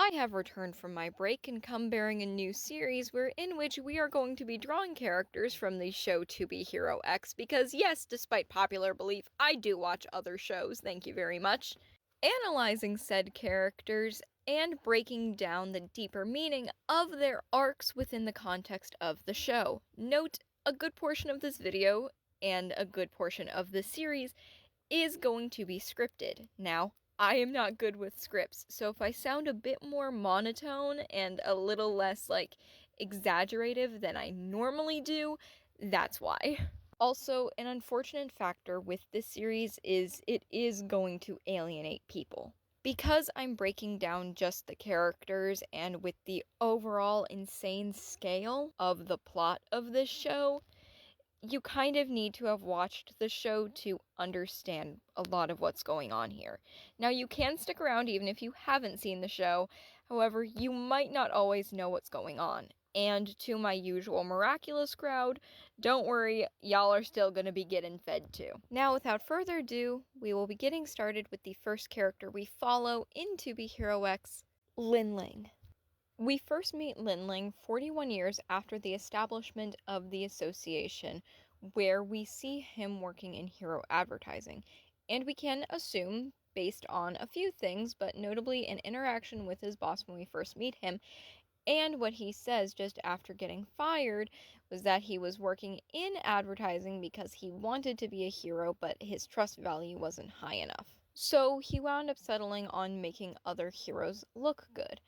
I have returned from my break and come bearing a new series in which we are going to be drawing characters from the show To Be Hero X, because yes, despite popular belief, I do watch other shows, thank you very much. Analyzing said characters and breaking down the deeper meaning of their arcs within the context of the show. Note, a good portion of this video and a good portion of this series is going to be scripted. Now, I am not good with scripts, so if I sound a bit more monotone and a little less, exaggerative than I normally do, that's why. Also, an unfortunate factor with this series is it is going to alienate people. Because I'm breaking down just the characters and with the overall insane scale of the plot of this show, you kind of need to have watched the show to understand a lot of what's going on here. Now, you can stick around even if you haven't seen the show, however, you might not always know what's going on. And to my usual miraculous crowd, don't worry, y'all are still gonna be getting fed too. Now, without further ado, we will be getting started with the first character we follow in To Be Hero X, Ling. We first meet Ling 41 years after the establishment of the association, where we see him working in hero advertising, and we can assume, based on a few things, but notably an interaction with his boss when we first meet him, and what he says just after getting fired, was that he was working in advertising because he wanted to be a hero, but his trust value wasn't high enough. So he wound up settling on making other heroes look good.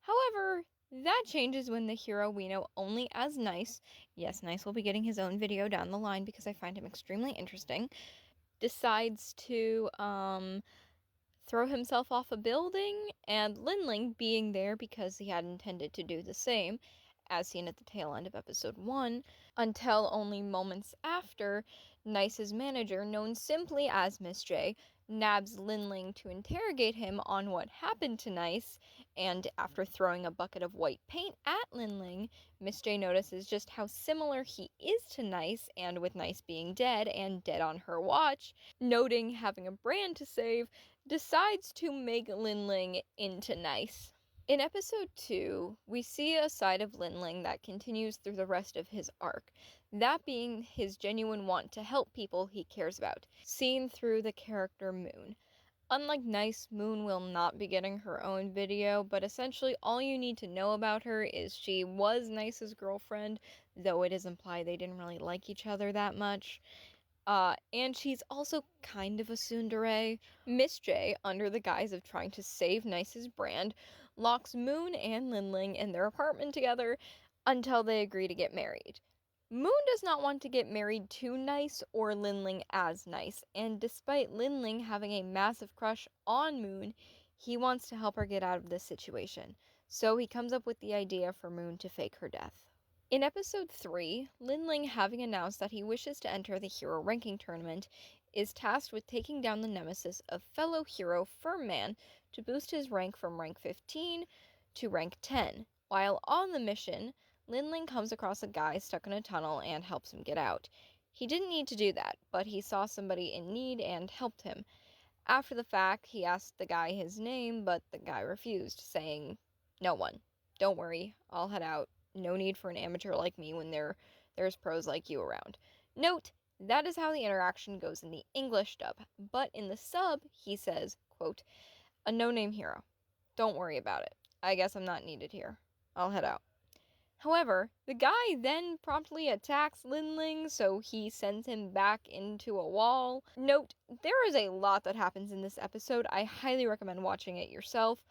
However, that changes when the hero we know only as Nice, yes, Nice will be getting his own video down the line because I find him extremely interesting, decides to, throw himself off a building, and Ling being there because he had intended to do the same, as seen at the tail end of episode 1, until only moments after, Nice's manager, known simply as Miss J, nabs Ling to interrogate him on what happened to Nice, and after throwing a bucket of white paint at Ling, Miss J notices just how similar he is to Nice, and with Nice being dead, and dead on her watch, noting having a brand to save, decides to make Ling into Nice. In episode 2, we see a side of Ling that continues through the rest of his arc, that being his genuine want to help people he cares about, seen through the character Moon. Unlike Nice, Moon will not be getting her own video, but essentially all you need to know about her is she was Nice's girlfriend, though it is implied they didn't really like each other that much. And she's also kind of a tsundere. Miss J, under the guise of trying to save Nice's brand, locks Moon and Ling in their apartment together until they agree to get married. Moon does not want to get married to Nice or Ling as Nice, and despite Ling having a massive crush on Moon, he wants to help her get out of this situation. So he comes up with the idea for Moon to fake her death. In episode 3, Ling, having announced that he wishes to enter the hero ranking tournament, is tasked with taking down the nemesis of fellow hero Furman to boost his rank from rank 15 to rank 10. While on the mission, Ling comes across a guy stuck in a tunnel and helps him get out. He didn't need to do that, but he saw somebody in need and helped him. After the fact, he asked the guy his name, but the guy refused, saying, "No one. Don't worry, I'll head out. No need for an amateur like me when there's pros like you around." Note, that is how the interaction goes in the English dub, but in the sub, he says, quote, "A no-name hero. Don't worry about it. I guess I'm not needed here. I'll head out." However, the guy then promptly attacks Ling, so he sends him back into a wall. Note, there is a lot that happens in this episode. I highly recommend watching it yourself.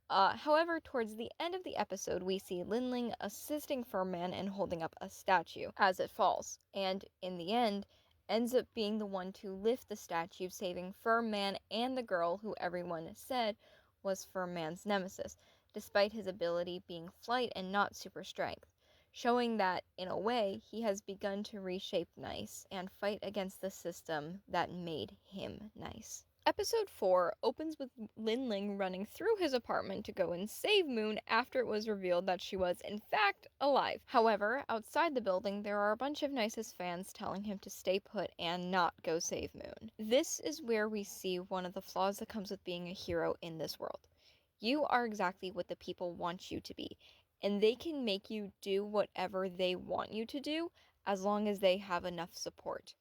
However, towards the end of the episode, we see Ling assisting Furman and holding up a statue as it falls, and in the end, ends up being the one to lift the statue, saving Furman and the girl who everyone said was Furman's nemesis, despite his ability being flight and not super strength, showing that, in a way, he has begun to reshape Nice and fight against the system that made him Nice. Episode 4 opens with Ling running through his apartment to go and save Moon after it was revealed that she was, in fact, alive. However, outside the building, there are a bunch of Nice's fans telling him to stay put and not go save Moon. This is where we see one of the flaws that comes with being a hero in this world. You are exactly what the people want you to be, and they can make you do whatever they want you to do as long as they have enough support.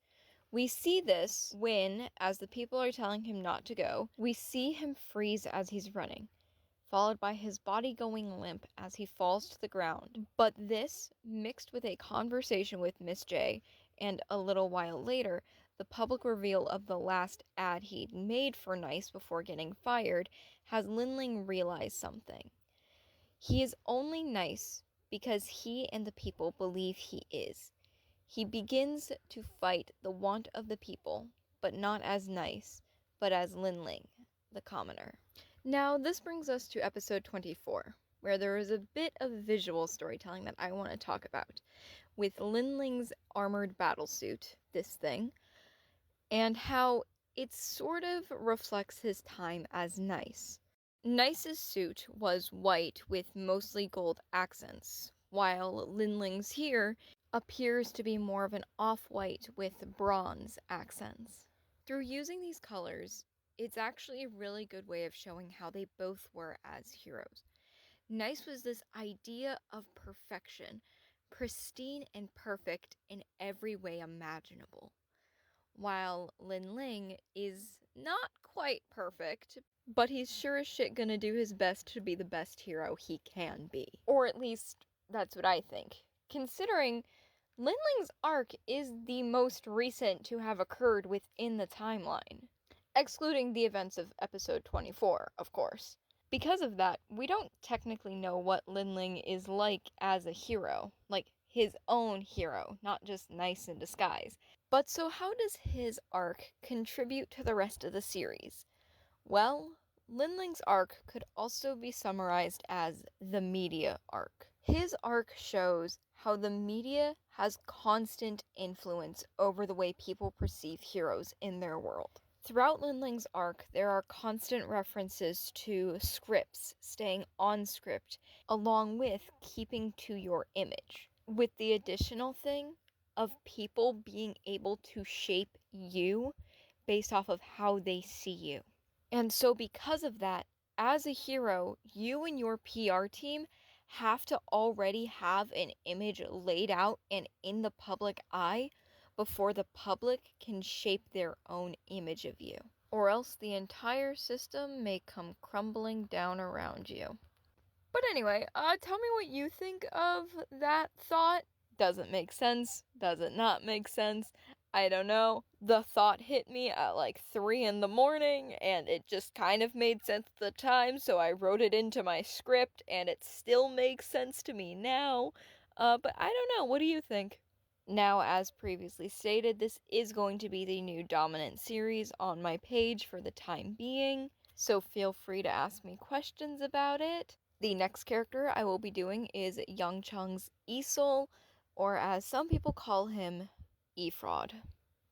We see this when, as the people are telling him not to go, we see him freeze as he's running, followed by his body going limp as he falls to the ground. But this, mixed with a conversation with Miss J, and a little while later, the public reveal of the last ad he'd made for Nice before getting fired, has Ling realize something. He is only nice because he and the people believe he is. He begins to fight the want of the people, but not as nice, but as Ling, the commoner. Now, this brings us to episode 24, where there is a bit of visual storytelling that I want to talk about, with Ling's armored battlesuit, this thing, and how it sort of reflects his time as Nice. Nice's suit was white with mostly gold accents, while Ling's here appears to be more of an off-white with bronze accents. Through using these colors, it's actually a really good way of showing how they both were as heroes. Nice was this idea of perfection, pristine and perfect in every way imaginable, while Ling is not quite perfect, but he's sure as shit gonna do his best to be the best hero he can be. Or at least, that's what I think. Considering Ling's arc is the most recent to have occurred within the timeline. Excluding the events of episode 24, of course. Because of that, we don't technically know what Ling is like as a hero. Like, his own hero, not just Nice in disguise. But so how does his arc contribute to the rest of the series? Well, Ling's arc could also be summarized as the media arc. His arc shows how the media has constant influence over the way people perceive heroes in their world. Throughout Ling's arc, there are constant references to scripts, staying on script, along with keeping to your image. With the additional thing of people being able to shape you based off of how they see you. And so because of that, as a hero, you and your PR team have to already have an image laid out and in the public eye before the public can shape their own image of you. Or else the entire system may come crumbling down around you. But anyway, tell me what you think of that thought. Does it make sense? Does it not make sense? I don't know. The thought hit me at like 3 in the morning, and it just kind of made sense at the time, so I wrote it into my script, and it still makes sense to me now. But I don't know. What do you think? Now, as previously stated, this is going to be the new dominant series on my page for the time being, so feel free to ask me questions about it. The next character I will be doing is Young Chung's Isol, or as some people call him, Efraud.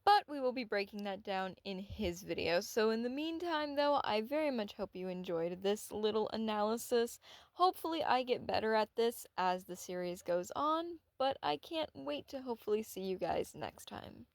But we will be breaking that down in his video. So in the meantime, though, I very much hope you enjoyed this little analysis. Hopefully I get better at this as the series goes on, but I can't wait to hopefully see you guys next time.